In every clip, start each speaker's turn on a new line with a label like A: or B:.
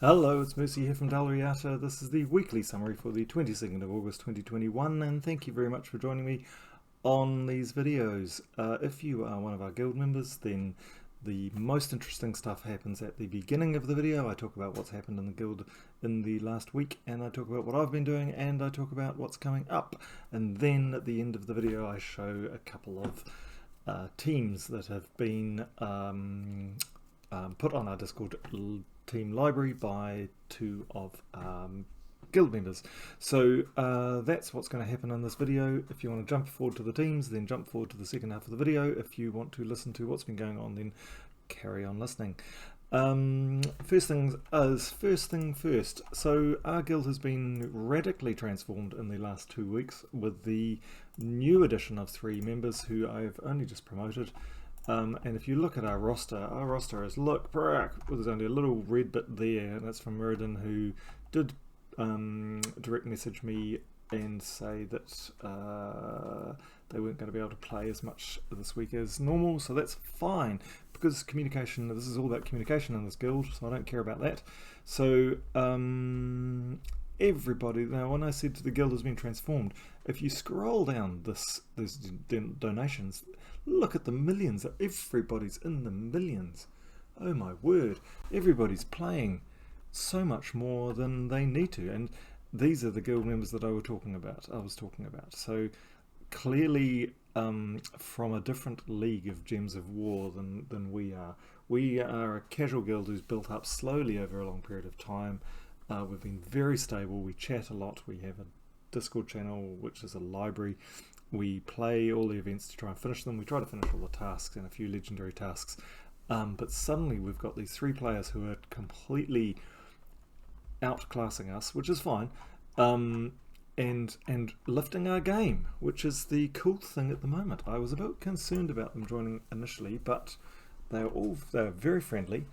A: Hello, it's Mercy here from Dal Riata. This is the weekly summary for the 22nd of August 2021, and thank you very much for joining me on these videos. If you are one of our guild members, then the most interesting stuff happens at the beginning of the video. I talk about what's happened in the guild in the last week, and I talk about what I've been doing, and I talk about what's coming up. And then at the end of the video I show a couple of teams that have been put on our Discord team library by two of guild members. So that's what's going to happen in this video. If you want to jump forward to the teams, then jump forward to the second half of the video. If you want to listen to what's been going on, then carry on listening. First thing first. So our guild has been radically transformed in the last 2 weeks with the new addition of 3 members who I've only just promoted. And if you look at our roster is, look, there's only a little red bit there, and that's from Meriden, who did direct message me and say that they weren't going to be able to play as much this week as normal, so that's fine, because communication, this is all about communication in this guild, so I don't care about that. So everybody, now when I said the guild has been transformed, if you scroll down these donations, look at the millions. Everybody's in the millions. Oh my word, everybody's playing so much more than they need to, and these are the guild members that I was talking about. So clearly from a different league of Gems of War than we are. We are a casual guild who's built up slowly over a long period of time. We've been very stable, we chat a lot, we have a Discord channel which is a library, we play all the events to try and finish them, we try to finish all the tasks and a few legendary tasks, but suddenly we've got these 3 players who are completely outclassing us, which is fine, and lifting our game, which is the cool thing at the moment. I was a bit concerned about them joining initially, but they're very friendly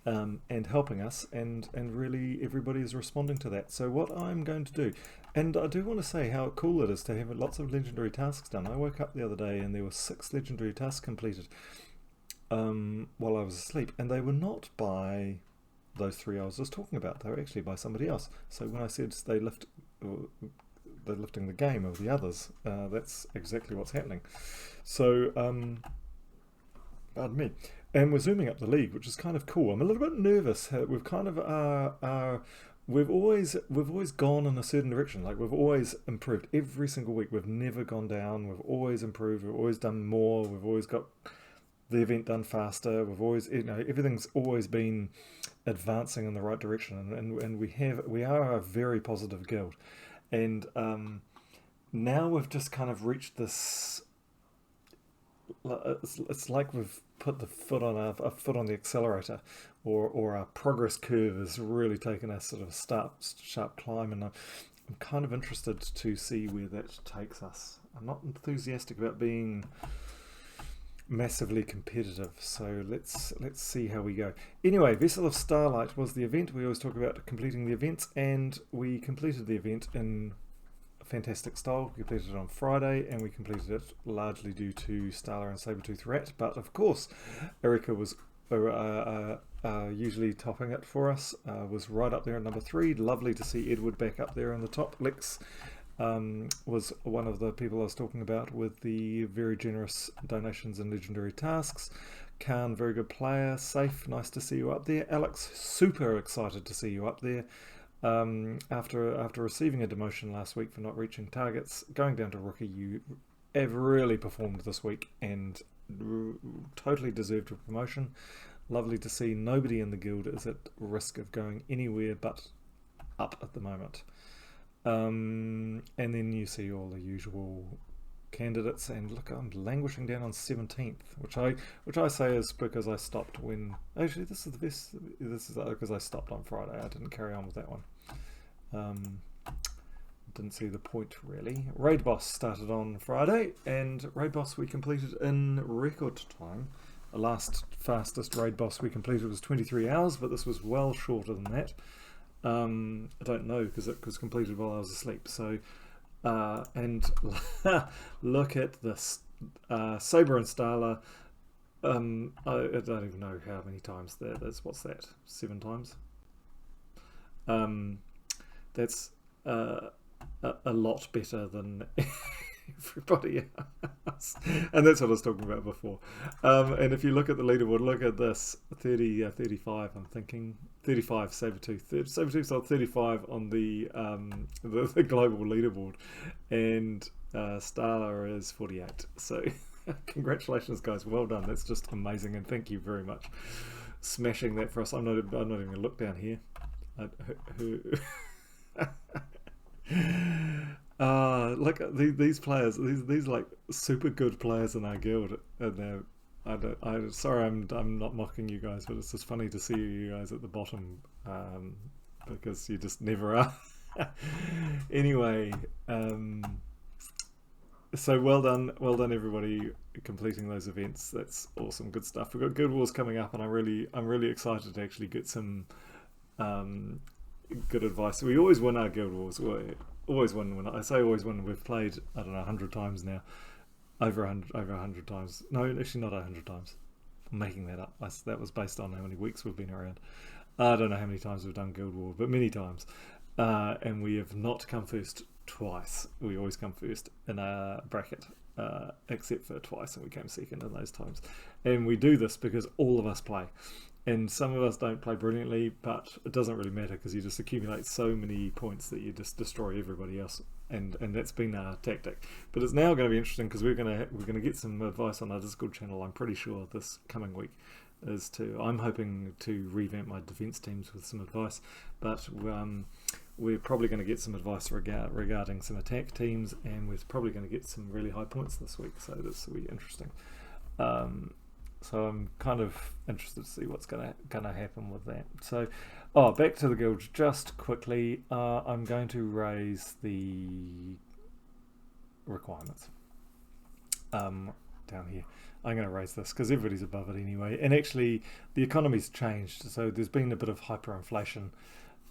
A: and helping us, and really everybody is responding to that. So what I'm going to do, and I do want to say how cool it is to have lots of legendary tasks done. I woke up the other day and there were 6 legendary tasks completed while I was asleep, and they were not by those 3 I was just talking about, they were actually by somebody else. So when I said they're lifting the game of the others, that's exactly what's happening. So pardon me. And we're zooming up the league, which is kind of cool. I'm a little bit nervous. We've kind of we've always gone in a certain direction. Like, we've always improved every single week. We've never gone down. We've always improved. We've always done more. We've always got the event done faster. We've always, everything's always been advancing in the right direction. And we are a very positive guild. And now we've just kind of reached this. It's like we've put the foot on a foot on the accelerator, or our progress curve has really taken a sort of sharp climb, and I'm kind of interested to see where that takes us. I'm not enthusiastic about being massively competitive, so let's see how we go. Anyway, Vessel of Starlight was the event. We always talk about completing the events, and we completed the event in fantastic style. We completed it on Friday, and we completed it largely due to Starla and Sabertooth Rat, but of course Erica was usually topping it for us, was right up there at number 3. Lovely to see Edward back up there in the top. Lex was one of the people I was talking about with the very generous donations and legendary tasks. Khan, very good player. Safe, nice to see you up there. Alex, super excited to see you up there. After receiving a demotion last week for not reaching targets, going down to rookie, you have really performed this week and totally deserved a promotion. Lovely to see. Nobody in the guild is at risk of going anywhere but up at the moment. And then you see all the usual candidates, and look, I'm languishing down on 17th, which I say is because I stopped when, actually this is the best, this is because I stopped on Friday. I didn't carry on with that one. Didn't see the point really. Raid Boss started on Friday, and Raid Boss we completed in record time. The last fastest Raid Boss we completed was 23 hours, but this was well shorter than that. I don't know, because it was completed while I was asleep. So and look at this, Saber and Starla. I don't even know how many times that is. What's that? 7 times? That's a lot better than everybody else. And that's what I was talking about before. And if you look at the leaderboard, look at this, 35, I'm thinking. 35 Sabertooth. Sabertooth's on 35 on the global leaderboard. And Starla is 48. So congratulations, guys. Well done. That's just amazing. And thank you very much. Smashing that for us. I'm not even going to look down here. Like these players, these like super good players in our guild, and sorry, I'm not mocking you guys, but it's just funny to see you guys at the bottom, because you just never are. Anyway, so well done everybody completing those events. That's awesome, good stuff. We've got Guild Wars coming up, and I'm really excited to actually get some good advice. We always win our Guild Wars. We always win. When I say always win, we've played, I don't know, 100 times now. Over 100 times. No, actually not 100 times. I'm making that up. That was based on how many weeks we've been around. I don't know how many times we've done Guild War, but many times. And we have not come first twice. We always come first in a bracket, except for twice, and we came second in those times. And we do this because all of us play. And some of us don't play brilliantly, but it doesn't really matter because you just accumulate so many points that you just destroy everybody else, and that's been our tactic. But it's now going to be interesting because we're going to get some advice on our Discord channel. I'm pretty sure this coming week I'm hoping to revamp my defense teams with some advice, but we're probably going to get some advice regarding some attack teams, and we're probably going to get some really high points this week. So this will be interesting. So I'm kind of interested to see what's going to happen with that. So, back to the guild just quickly. I'm going to raise the requirements down here. I'm going to raise this because everybody's above it anyway. And actually, the economy's changed. So there's been a bit of hyperinflation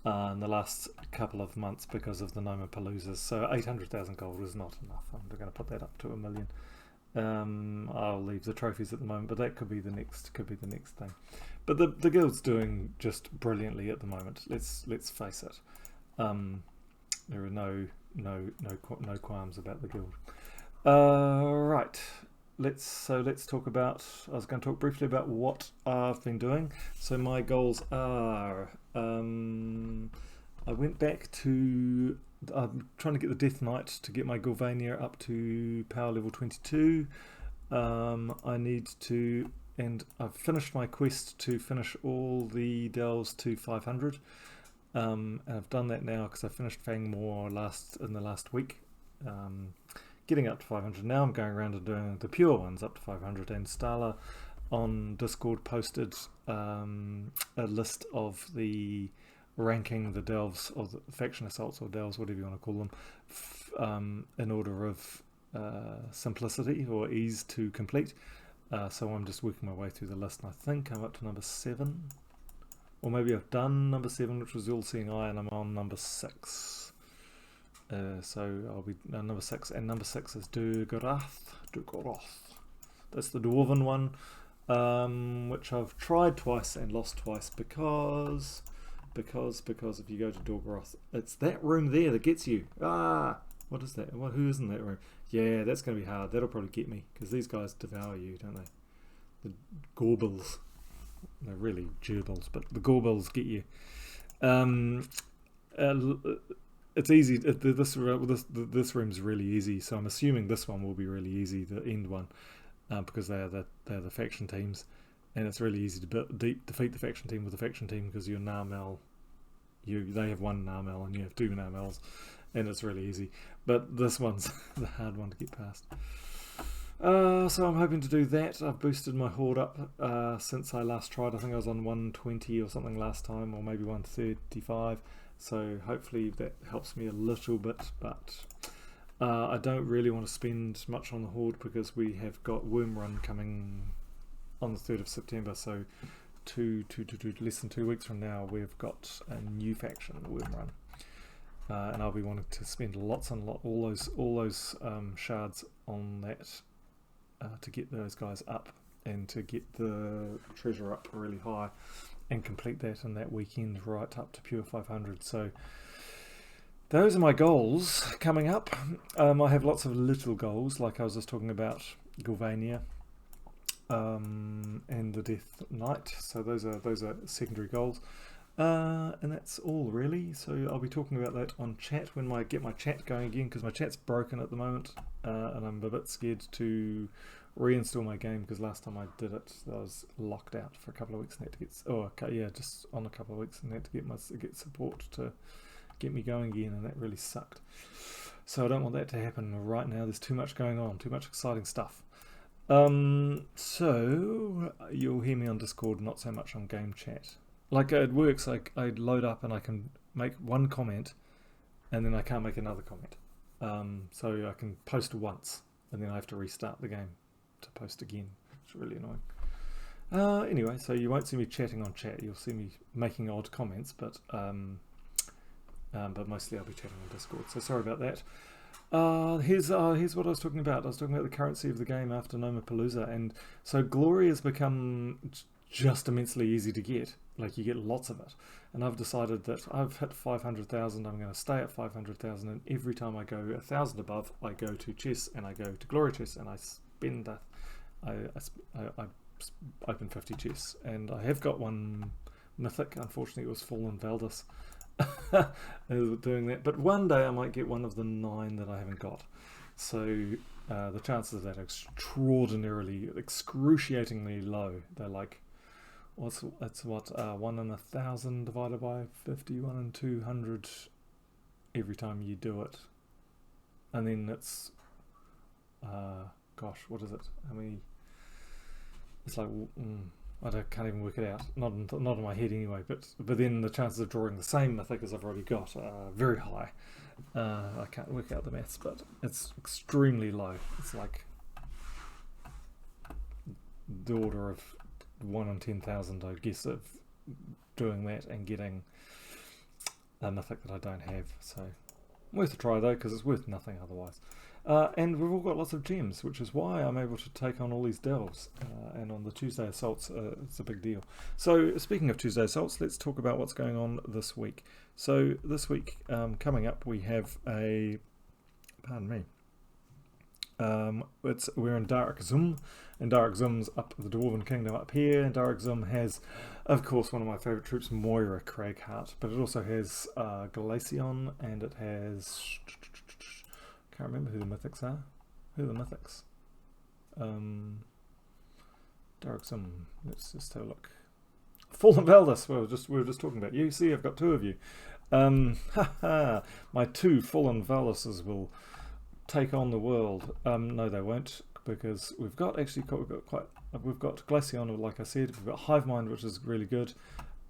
A: in the last couple of months because of the Nomapaloozas. So 800,000 gold is not enough. I'm going to put that up to 1 million. I'll leave the trophies at the moment, but that could be the next thing. But the guild's doing just brilliantly at the moment. Let's face it. There are no qualms about the guild. Right. Let's talk about. I was going to talk briefly about what I've been doing. So my goals are. I went back to. I'm trying to get the Death Knight to get my Gylvania up to power level 22. I need to, and I've finished my quest to finish all the delves to 500. And I've done that now because I finished Fangmore in the last week. Getting up to 500. Now I'm going around and doing the pure ones up to 500. And Starla on Discord posted a list of the ranking the delves or the faction assaults or delves, whatever you want to call them, in order of simplicity or ease to complete. So I'm just working my way through the list, and I think I'm up to number 7, or maybe I've done number 7, which was the All-Seeing Eye, and I'm on number 6. So I'll be number 6, and number 6 is Dugoroth. That's the Dwarven one, which I've tried twice and lost twice because if you go to Dugoroth, it's that room there that gets you. What is that? Who is in that room? Yeah, that's going to be hard. That'll probably get me because these guys devour you, don't they? The Gorbals. They're really gerbils, but the Gorbals get you. It's easy. This room's really easy, so I'm assuming this one will be really easy, the end one, because they're the faction teams, and it's really easy to defeat the faction team with the faction team because you're Narmel. They have 1 Narmel and you have 2 Narmels, and it's really easy. But this one's the hard one to get past. So I'm hoping to do that. I've boosted my horde up since I last tried. I think I was on 120 or something last time, or maybe 135. So hopefully that helps me a little bit, but I don't really want to spend much on the horde because we have got Worm Run coming on the 3rd of September. So less than 2 weeks from now, we've got a new faction, Worm Run, and I'll be wanting to spend all those shards on that to get those guys up and to get the treasure up really high. complete that in that weekend right up to pure 500. So those are my goals coming up. I have lots of little goals, like I was just talking about Gylvania and the Death Knight. So those are secondary goals. And that's all really. So I'll be talking about that on chat when I get my chat going again, because my chat's broken at the moment, and I'm a bit scared to reinstall my game, because last time I did it I was locked out for a couple of weeks and had to get just on a couple of weeks and had to get support to get me going again, and that really sucked. So I don't want that to happen right now. There's too much going on, too much exciting stuff. So you'll hear me on Discord, not so much on game chat. Like, it works, like I load up and I can make one comment and then I can't make another comment. So I can post once and then I have to restart the game to post again. It's really annoying. Anyway, so you won't see me chatting on chat. You'll see me making odd comments, but mostly I'll be chatting on Discord. So sorry about that. Here's what I was talking about. I was talking about the currency of the game after Nomapalooza, and so glory has become just immensely easy to get. Like, you get lots of it, and I've decided that I've hit 500,000. I'm going to stay at 500,000, and every time I go 1,000 above, I go to chess and I go to glory chess and I spend I open 50 chess, and I have got one mythic. Unfortunately, it was Fallen Valdis doing that, but one day I might get one of the 9 that I haven't got. So the chances of that are excruciatingly low. They're like, it's 1 in 1,000 divided by 50, 1 in 200 every time you do it, and then it's gosh, what is it? I mean, it's like can't even work it out. Not in my head anyway. But then the chances of drawing the same mythic as I've already got are very high. I can't work out the maths, but it's extremely low. It's like the order of 1 in 10,000, I guess, of doing that and getting a mythic that I don't have. So worth a try though, because it's worth nothing otherwise. And we've all got lots of gems, which is why I'm able to take on all these delves. And on the Tuesday Assaults, it's a big deal. So speaking of Tuesday Assaults, let's talk about what's going on this week. So this week, coming up, we have pardon me, we're in Dark Zum, and Dark Zum's up the Dwarven Kingdom up here, and Dark Zum has, of course, one of my favourite troops, Moira Craighart, but it also has Glaceon, and it has, can't remember who the mythics are. Who are the mythics? Dark Zum, let's just have a look. Fallen Valdis, we were just talking about. You see, I've got 2 of you. My 2 Fallen Valdises will take on the world. No, they won't, because we've got Glaceon, like I said. We've got Hivemind, which is really good,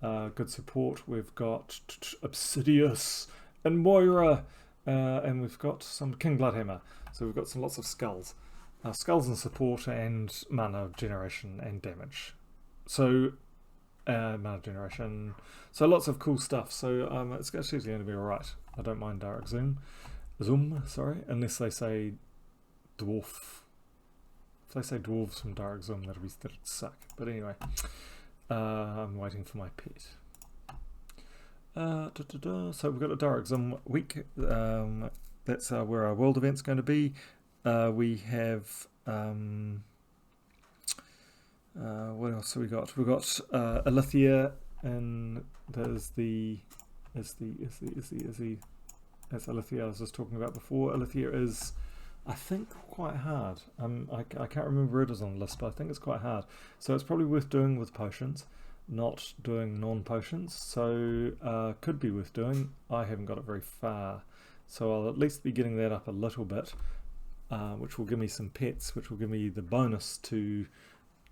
A: good support. We've got Obsidious and Moira, and we've got some King Bloodhammer. So we've got lots of skulls, skulls and support and mana generation and damage. So mana generation. So lots of cool stuff. So it's actually going to be alright. I don't mind Dark Zum, unless they say dwarf. If they say dwarves from Dark Zum, that'd suck. But anyway, I'm waiting for my pet. So we've got a Dark Zum week. That's where our world event's going to be. We have what else have we got? We've got Alithia, and there's that's Alithia I was just talking about before. Alithia is, I think, quite hard. I can't remember where it is on the list, but I think it's quite hard. So it's probably worth doing with potions, not doing non-potions. So could be worth doing. I haven't got it very far, so I'll at least be getting that up a little bit, which will give me some pets, which will give me the bonus to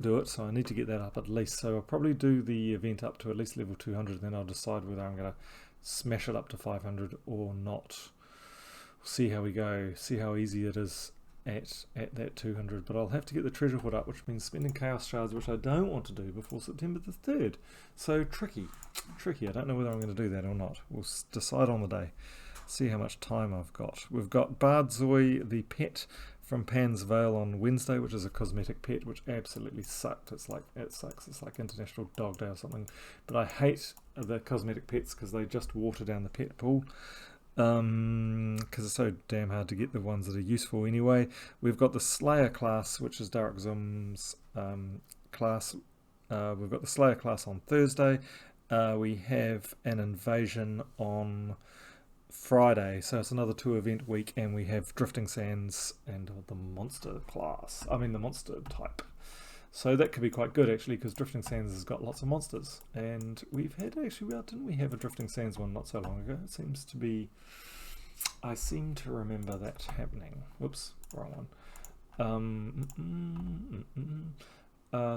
A: do it. So I need to get that up at least. So I'll probably do the event up to at least level 200, then I'll decide whether I'm going to smash it up to 500 or not. See how we go, see how easy it is at that 200, but I'll have to get the treasure hood up, which means spending chaos shards, which I don't want to do before September the 3rd. So tricky. I don't know whether I'm going to do that or not. We'll decide on the day, see how much time I've got. We've got Bardzoi the pet from Pan's Vale on Wednesday, which is a cosmetic pet, which absolutely sucked. It sucks. It's like International Dog Day or something. But I hate the cosmetic pets because they just water down the pet pool. Because it's so damn hard to get the ones that are useful anyway. We've got the Slayer class, which is Dark Zoom's class. We've got the Slayer class on Thursday. We have an invasion on Friday, so it's another 2-event week, and we have Drifting Sands and the monster class. I mean the monster type. So that could be quite good actually, because Drifting Sands has got lots of monsters, and we've had actually, didn't we have a Drifting Sands one not so long ago? It seems to be. I seem to remember that happening. Whoops, wrong one.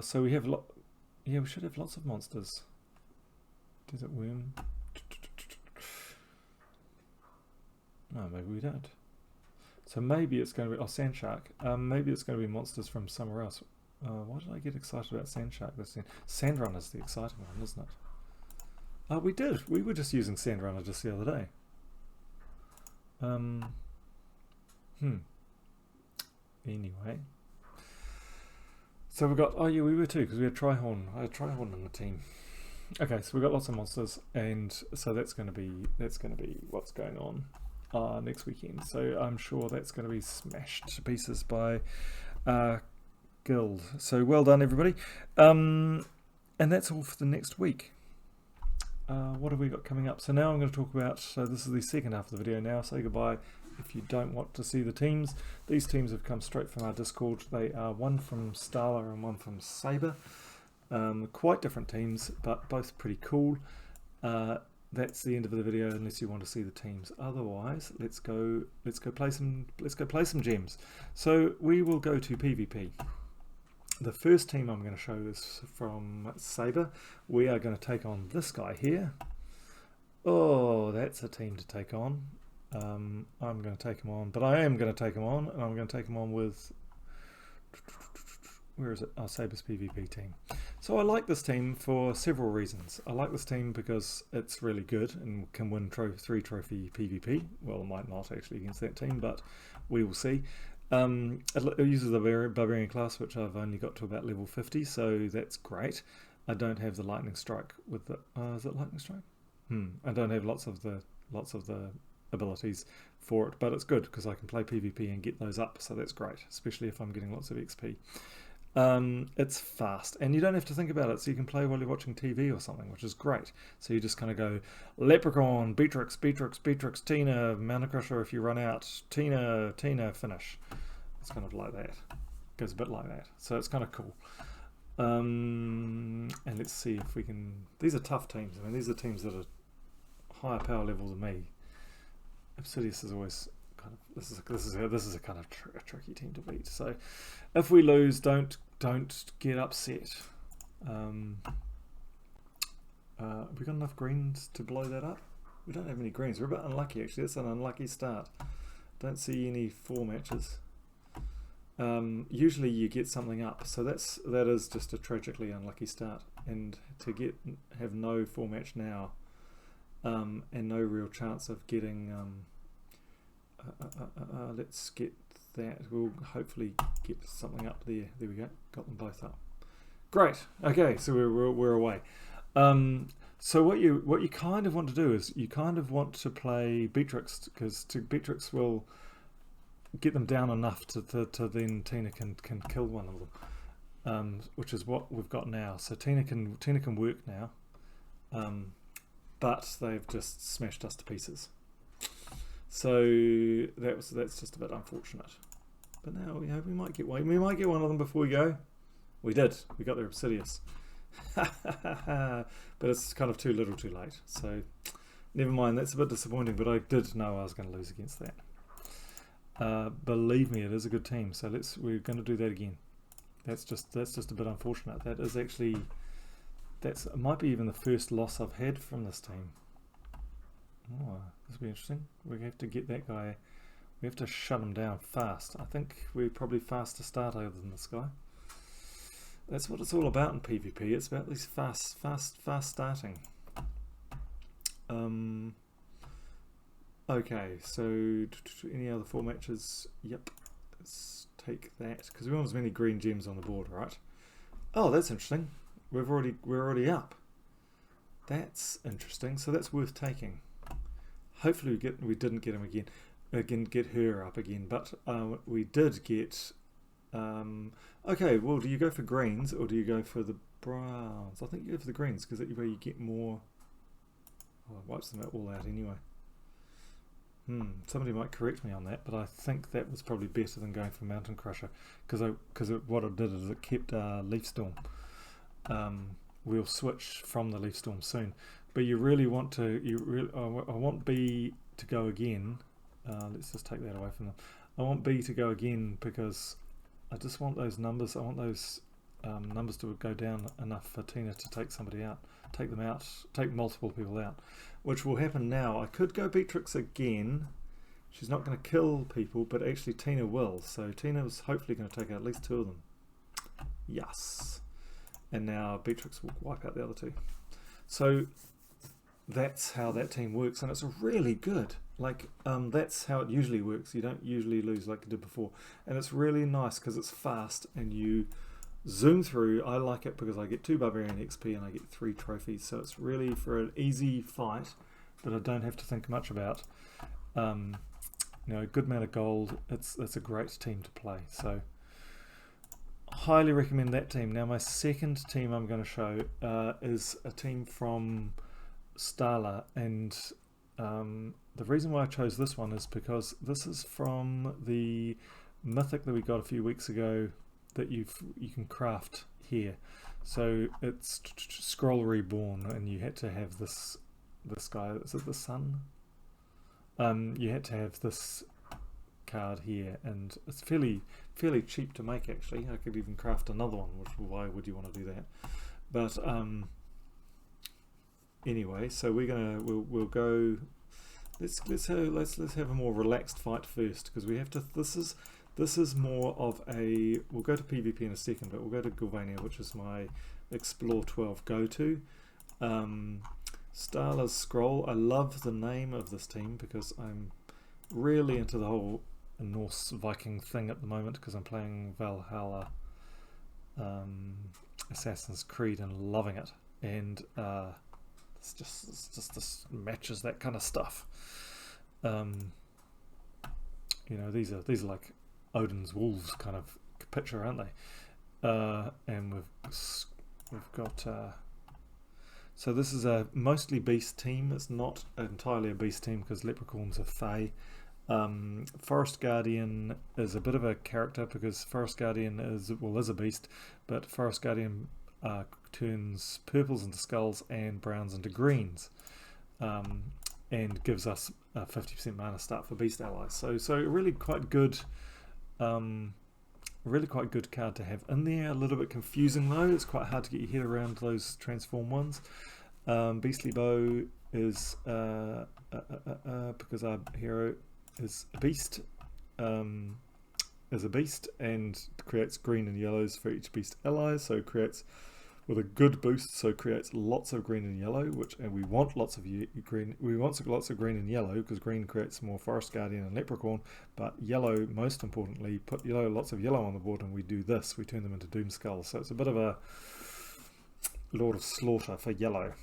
A: So we have yeah, we should have lots of monsters. Desert Worm. No, maybe we don't. So maybe it's going to be Sand Shark. Maybe it's going to be monsters from somewhere else. Why did I get excited about Sand Shark this thing? Sandrunner is the exciting one, isn't it? We did. We were just using Sandrunner just the other day. Anyway. So we got, oh yeah, we were too, because we had Trihorn. I had Trihorn in the team. Okay, so we've got lots of monsters, and so that's going to be what's going on next weekend. So I'm sure that's going to be smashed to pieces by Guild. So well done, everybody. And that's all for the next week. What have we got coming up? So now I'm going to talk about, so this is the second half of the video now. Say goodbye if you don't want to see the teams. These teams have come straight from our Discord. They are one from Starlight and one from Saber. Quite different teams, but both pretty cool. That's the end of the video, unless you want to see the teams. Otherwise, let's go play some gems. So we will go to PvP. The first team I'm going to show is from Saber. We are going to take on this guy here. Oh, that's a team to take on. I'm going to take him on, but I am going to take him on, and I'm going to take him on with, where is it? Oh, Saber's PvP team. So I like this team for several reasons. I like this team because it's really good and can win 3 trophy PvP. Well, it might not actually against that team, but we will see. It uses the Barbarian class, which I've only got to about level 50, so that's great. I don't have the Lightning Strike with the, is it Lightning Strike? I don't have lots of the abilities for it, but it's good because I can play PvP and get those up, so that's great, especially if I'm getting lots of XP. It's fast, and you don't have to think about it, so you can play while you're watching TV or something, which is great. So you just kind of go Leprechaun, Beatrix, Tina, Mana Crusher if you run out, Tina, finish. It's kind of like that. Goes a bit like that. So it's kind of cool. And let's see if we can. These are tough teams. I mean, these are teams that are higher power level than me. Obsidious is always kind of, this is a kind of a tricky team to beat. So if we lose, don't get upset. Have we got enough greens to blow that up? We don't have any greens. We're a bit unlucky actually. It's an unlucky start. Don't see any 4 matches. Usually you get something up, so that is just a tragically unlucky start. And to have no 4 match now, and no real chance of getting. Let's get that. We'll hopefully get something up there. There we go. Got them both up. Great. Okay, so we're away. So what you kind of want to do is you kind of want to play Beatrix, because Beatrix will get them down enough to then Tina can kill one of them, which is what we've got now. So Tina can work now, but they've just smashed us to pieces. So that's just a bit unfortunate. But now we might get one. We might get one of them before we go. We did. We got their Obsidious. But it's kind of too little, too late. So never mind. That's a bit disappointing. But I did know I was going to lose against that. Believe me, it is a good team. So we're going to do that again. That's just a bit unfortunate. That is actually it might be even the first loss I've had from this team. Oh, this will be interesting. We have to get that guy. We have to shut him down fast. I think we're probably fast to start over than this guy. That's what it's all about in PvP. It's about these fast starting. Okay, so any other 4 matches? Yep. let's take that because we want as many green gems on the board, right? Oh, that's interesting. We're already up. That's interesting. So that's worth taking. Hopefully we didn't get him again. Get her up again, but we did get. Okay, well, do you go for greens or do you go for the browns? I think you go for the greens because that way you get more. Oh, it wipes them all out anyway. Somebody might correct me on that, but I think that was probably better than going for Mountain Crusher because what it did is it kept Leaf Storm. We'll switch from the Leaf Storm soon, but you really want to. I want B to go again. Let's just take that away from them. I want B to go again because I just want those numbers. I want those numbers to go down enough for Tina to take somebody out, take them out, take multiple people out, which will happen now. I could go Beatrix again. She's not going to kill people, but actually Tina will. So Tina was hopefully going to take out at least 2 of them. Yes. And now Beatrix will wipe out the other 2. So that's how that team works, and it's really good. Like that's how it usually works. You don't usually lose like you did before, and it's really nice because it's fast and you zoom through. I like it because I get 2 barbarian XP and I get 3 trophies, so it's really for an easy fight that I don't have to think much about. You know, a good amount of gold. It's a great team to play. So highly recommend that team. Now my second team I'm going to show is a team from Starlight, and the reason why I chose this one is because this is from the mythic that we got a few weeks ago that you can craft here. So it's Skroll Reborn, and you had to have this guy. Is it the sun? You had to have this card here, and it's fairly cheap to make actually. I could even craft another one, which why would you want to do that? But anyway, so we'll go. Let's have a more relaxed fight first because we have to. This is more of a. We'll go to PvP in a second, but we'll go to Gylvania, which is my Explore 12 go-to. Starla's Scroll. I love the name of this team because I'm really into the whole Norse Viking thing at the moment because I'm playing Valhalla Assassin's Creed and loving it, and it's just this matches that kind of stuff. You know, these are like Odin's wolves kind of picture, aren't they? And we've got so this is a mostly beast team. It's not entirely a beast team because leprechauns are fey. Forest Guardian is a bit of a character because Forest Guardian is a beast, but Forest Guardian turns purples into skulls and browns into greens, and gives us a 50% mana start for beast allies. So really quite good. Really quite good card to have in there. A little bit confusing though. It's quite hard to get your head around those transform ones. Beastly Bow is because our hero is a beast, and creates green and yellows for each beast ally. So creates with a good boost. So creates lots of green and yellow, and we want lots of green. We want lots of green and yellow because green creates more Forest Guardian and Leprechaun, but yellow, most importantly, put lots of yellow on the board, and we do this. We turn them into Doom Skulls. So it's a bit of a Lord of Slaughter for yellow.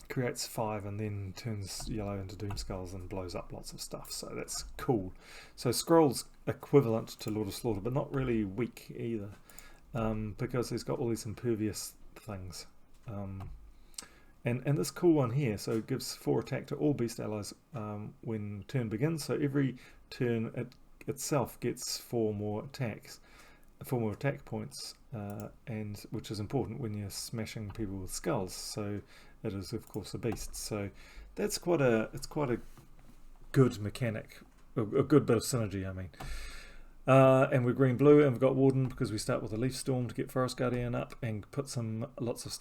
A: Creates 5 and then turns yellow into Doom Skulls and blows up lots of stuff. So that's cool. So Scroll's equivalent to Lord of Slaughter, but not really weak either, because he's got all these impervious things. And this cool one here, so it gives 4 attack to all beast allies when turn begins. So every turn it itself gets 4 more attack points, and which is important when you're smashing people with skulls. So it is of course a beast. So that's quite a good mechanic, a good bit of synergy. I mean. And we're green blue, and we've got Warden because we start with a Leaf Storm to get Forest Guardian up and put lots of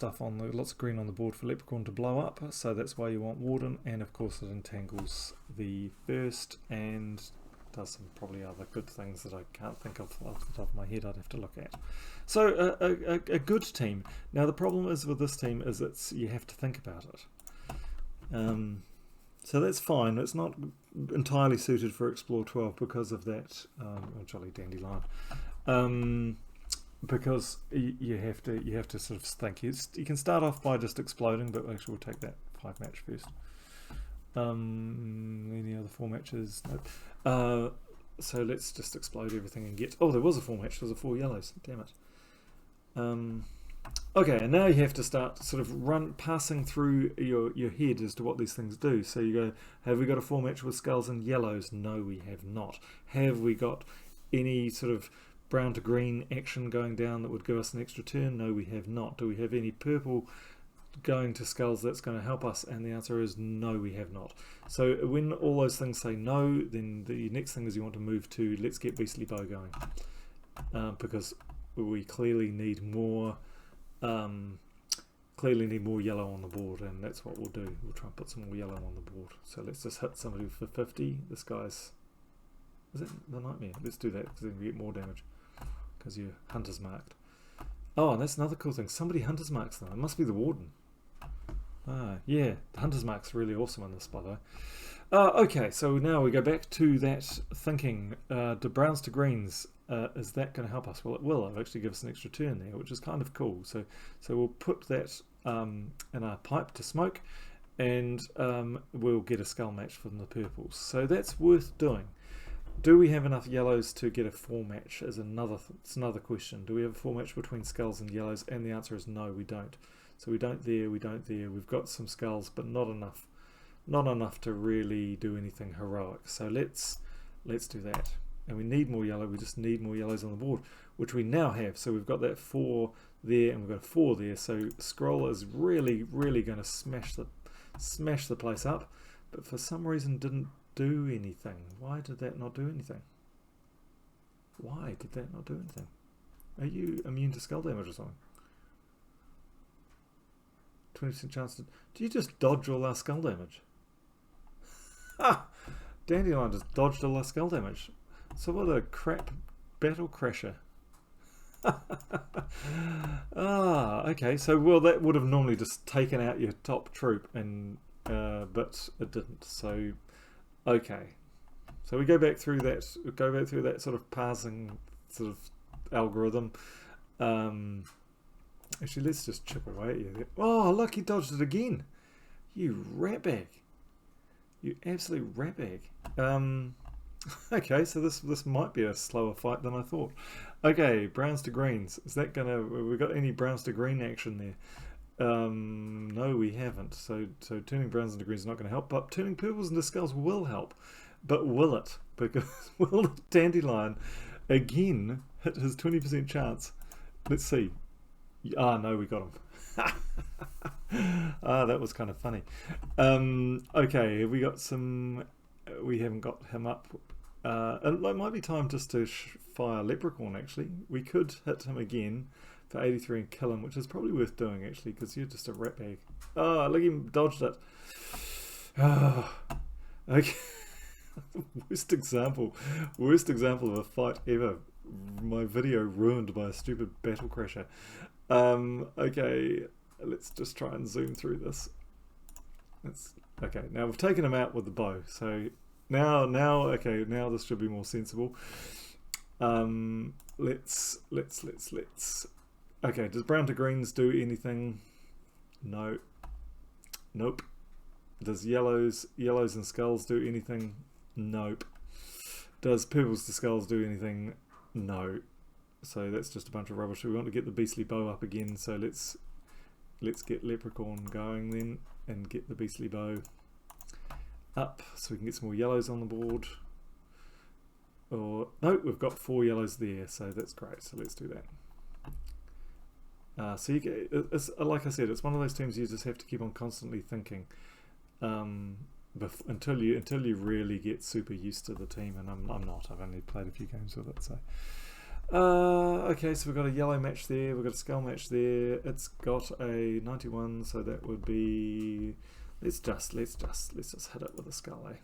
A: green on the board for Leprechaun to blow up. So that's why you want Warden, and of course it entangles the first and does some probably other good things that I can't think of off the top of my head. I'd have to look at. So a good team. Now the problem is with this team is you have to think about it. So that's fine. It's not entirely suited for Explore 12 because of that. Jolly dandelion. Because you have to sort of think. You can start off by just exploding, but actually we'll take that 5 match first. Any other 4 matches? Nope. So let's just explode everything and get. Oh, there was a 4 match. There was a 4 yellows. Damn it. Okay, and now you have to start sort of passing through your head as to what these things do. So you go, have we got a 4 match with skulls and yellows? No, we have not. Have we got any sort of brown to green action going down that would give us an extra turn? No, we have not. Do we have any purple going to skulls that's going to help us? And the answer is no, we have not. So when all those things say no, then the next thing is you want to move to let's get Beastly Bow going, because we clearly need more yellow on the board, and that's what we'll do. We'll try and put some more yellow on the board. So let's just hit somebody for 50. This guy's, is it the Nightmare? Let's do that because then we get more damage because you're Hunter's Marked. Oh, and that's another cool thing. Somebody Hunter's Marks them. It must be the Warden. Ah, yeah. The Hunter's Mark's really awesome in this, by the way. Okay, so now we go back to that thinking. The browns to greens, is that going to help us? Well, it will. It'll actually give us an extra turn there, which is kind of cool. So we'll put that in our pipe to smoke, and we'll get a skull match from the purples. So that's worth doing. Do we have enough yellows to get a 4 match? It's another question. Do we have a 4 match between skulls and yellows? And the answer is no, we don't. So we don't there. We've got some skulls, but not enough. Not enough to really do anything heroic. So let's do that. And we need more yellow. We just need more yellows on the board, which we now have. So we've got that 4 there, and we've got a 4 there. So Skroll is really going to smash the place up. But for some reason didn't do anything. Why did that not do anything? Why did that not do anything? Are you immune to skull damage or something? 20% chance to... Do you just dodge all our skull damage? Ha! Dandelion just dodged all our skull damage. So what a crap battle crasher. Okay. So, well, that would have normally just taken out your top troop, and but it didn't. So, okay. So we go back through that. Sort of parsing sort of algorithm. Actually, let's just chip away at you. Oh, look, he dodged it again. You ratbag. You absolute ratbag. Okay, so this might be a slower fight than I thought. Okay, browns to greens. Is that gonna? Have we got any browns to green action there? No, we haven't. So turning browns into greens is not going to help. But turning purples into skulls will help. But will it? Because will the dandelion again hit his 20% chance? Let's see. Ah, no, we got him. That was kind of funny. Okay, we got some. We haven't got him up. And it might be time just to fire Leprechaun, actually. We could hit him again for 83 and kill him, which is probably worth doing, actually, because you're just a ratbag. Oh, look, him dodged it. Oh, okay. Worst example of a fight ever. My video ruined by a stupid battle crasher. Okay, let's just try and zoom through this. Okay, now we've taken him out with the bow, so now this should be more sensible. Let's okay, does brown to greens do anything? No. Nope. Does yellows and skulls do anything? Nope. Does purples to skulls do anything? No. So that's just a bunch of rubbish. We want to get the beastly bow up again, so let's get Leprechaun going then and get the beastly bow up so we can get some more yellows on the board. Or no, we've got 4 yellows there, so that's great. So let's do that. So you get, it's like I said, it's one of those terms you just have to keep on constantly thinking until you really get super used to the team. And I'm not. I've only played a few games with it. So okay, so we've got a yellow match there. We've got a skull match there. It's got a 91, so that would be. Let's just hit it with a skull, eh?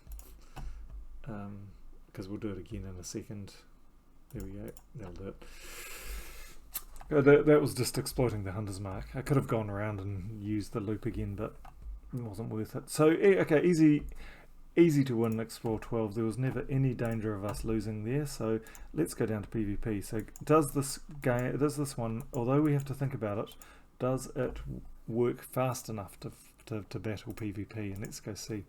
A: Because we'll do it again in a second. There we go. That'll do it. That was just exploiting the hunter's mark. I could have gone around and used the loop again, but it wasn't worth it. So okay, easy to win Explore 12. There was never any danger of us losing there, so let's go down to PvP. So does this one, although we have to think about it, does it work fast enough to battle PvP? And let's go see.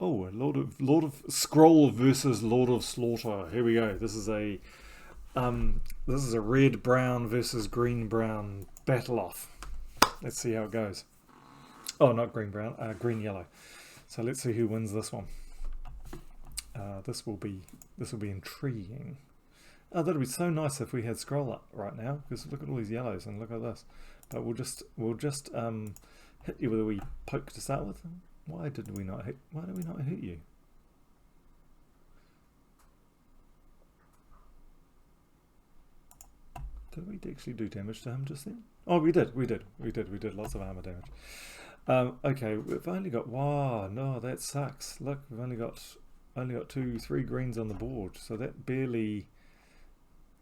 A: Oh, Lord of Skroll versus Lord of Slaughter. Here we go. This is a red brown versus green brown battle off. Let's see how it goes. Oh, not green brown, green yellow. So let's see who wins this one. This will be intriguing. Oh, that'd be so nice if we had Scroll up right now, because look at all these yellows and look at this. But we'll just hit you with a wee poke to start with. Why did we not hit you? Did we actually do damage to him just then? Oh, we did lots of armor damage. Okay, we've only got, wow, no, that sucks. Look, we've only got 3 greens on the board, so that barely,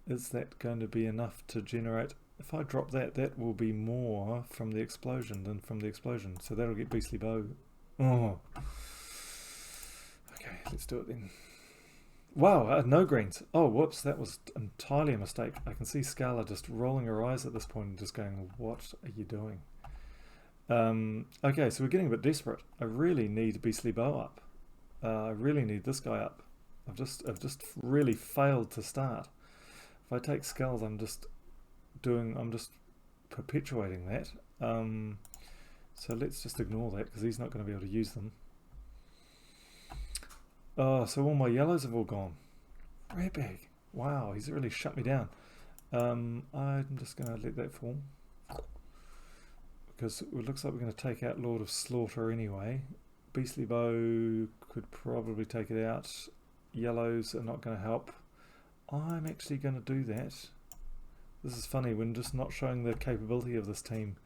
A: is that going to be enough to generate? If I drop that, that will be more from the explosion than from the explosion, so that'll get Beastly Bow. Oh, okay, let's do it then. Wow, no greens. Oh, whoops, that was entirely a mistake. I can see Scala just rolling her eyes at this point and just going, what are you doing? Okay, so we're getting a bit desperate. I really need Beastly Bow up. I really need this guy up. I've just really failed to start. If I take skulls, I'm just perpetuating that. So let's just ignore that because he's not going to be able to use them. Oh, so all my yellows have all gone. Ratbag. Wow, he's really shut me down. I'm just going to let that fall. Because it looks like we're going to take out Lord of Slaughter anyway. Beastly Bow could probably take it out. Yellows are not going to help. I'm actually going to do that. This is funny, we're just not showing the capability of this team.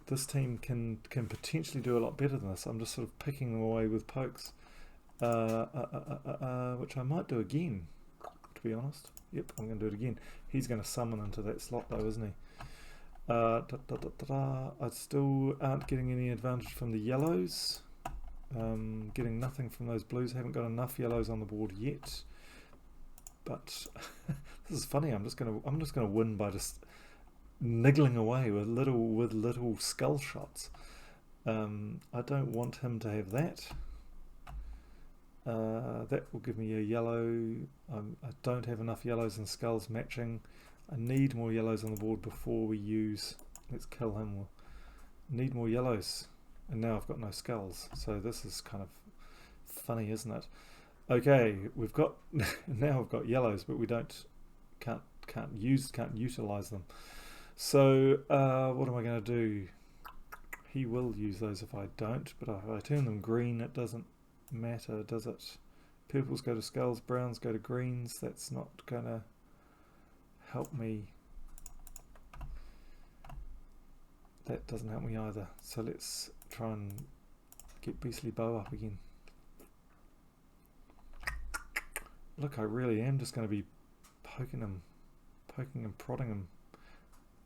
A: This team can potentially do a lot better than this. I'm just sort of picking them away with pokes. Which I might do again, to be honest. Yep, I'm going to do it again. He's going to summon into that slot though, isn't he? I still aren't getting any advantage from the yellows. Getting nothing from those blues. Haven't got enough yellows on the board yet. But this is funny. I'm just gonna win by just niggling away with little skull shots. I don't want him to have that. That will give me a yellow. I don't have enough yellows and skulls matching. I need more yellows on the board before we use. Let's kill him. We'll need more yellows, and now I've got no skulls. So this is kind of funny, isn't it? Okay, we've got now we've got yellows, but we can't utilize them. So what am I going to do? He will use those if I don't, but if I turn them green, it doesn't matter, does it? Purples go to skulls, browns go to greens. That's not gonna help me. That doesn't help me either. So let's try and get Beastly Bow up again. Look, I really am just going to be poking him, prodding him.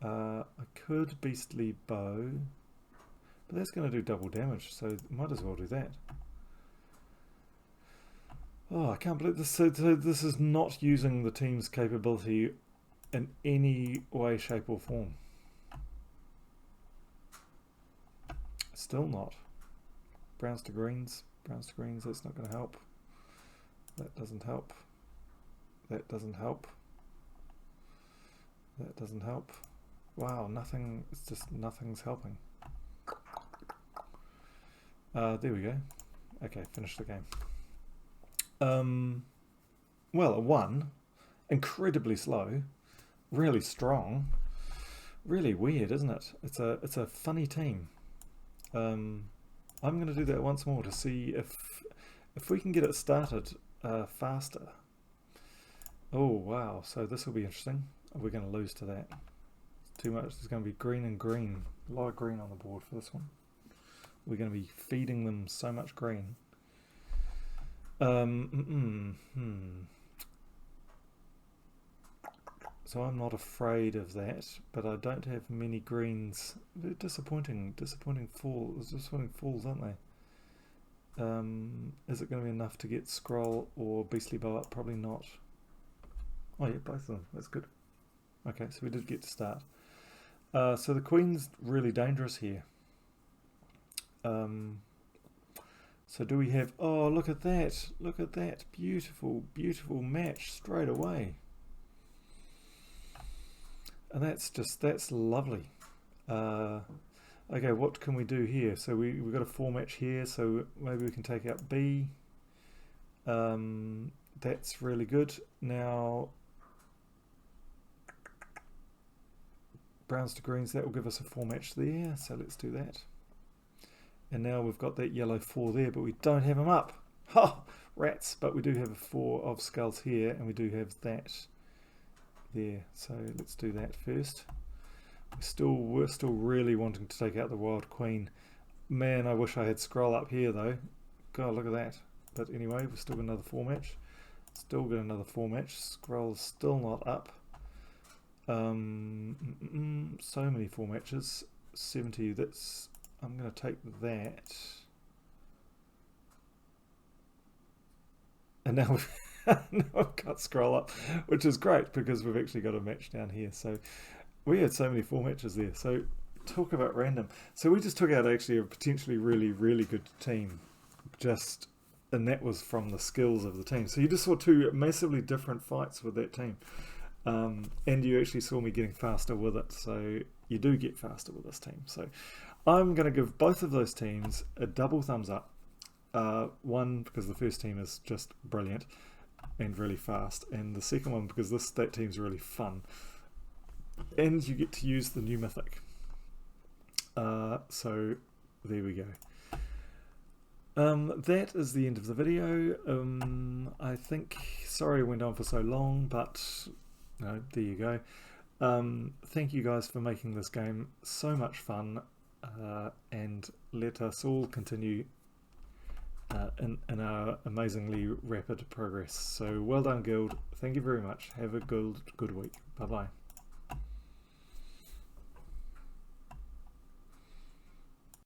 A: I could Beastly Bow, but that's going to do double damage, so might as well do that. Oh, I can't believe this. So this is not using the team's capability in any way, shape or form. Still not. Browns to greens, that's not going to help. That doesn't help. That doesn't help. That doesn't help. Wow, nothing, it's just nothing's helping. There we go. Okay, finish the game. Well, a 1, incredibly slow, really strong, really weird, isn't it? It's a funny team. I'm going to do that once more to see if we can get it started faster. Oh wow, so this will be interesting. We're going to lose to that. It's too much. There's going to be green and green, a lot of green on the board for this one. We're going to be feeding them so much green. So I'm not afraid of that, but I don't have many greens. They're disappointing falls, aren't they? Is it going to be enough to get Skroll or Beastly Bow up? Probably not. Oh yeah, both of them. That's good. Okay, so we did get to start. So the Queen's really dangerous here. So do we have... Oh, look at that. Look at that. Beautiful, beautiful match straight away. And that's lovely. Okay, what can we do here? So we've got a 4 match here, so maybe we can take out B. That's really good. Now, browns to greens, that will give us a 4 match there, so let's do that. And now we've got that yellow 4 there, but we don't have them up. Ha! Rats! But we do have a 4 of skulls here, and we do have that there. So let's do that first. We're still really wanting to take out the Wild Queen. Man, I wish I had Skroll up here though. God, look at that. But anyway, we've still got another 4 match. Still got another 4 match. Skroll's still not up. So many 4 matches. 70. That's... I'm going to take that. And now I've got Skroll up, which is great because we've actually got a match down here. So we had so many 4 matches there. So talk about random. So we just took out actually a potentially really, really good team. And that was from the skills of the team. So you just saw 2 massively different fights with that team. And you actually saw me getting faster with it. So you do get faster with this team. So I'm going to give both of those teams a double thumbs up. One, because the first team is just brilliant and really fast. And the second one, because that team's really fun. And you get to use the new mythic. So there we go. That is the end of the video. I think, sorry I went on for so long, but no, there you go. Thank you guys for making this game so much fun, and let us all continue in our amazingly rapid progress. So well done, Guild. Thank you very much. Have a good week. Bye bye.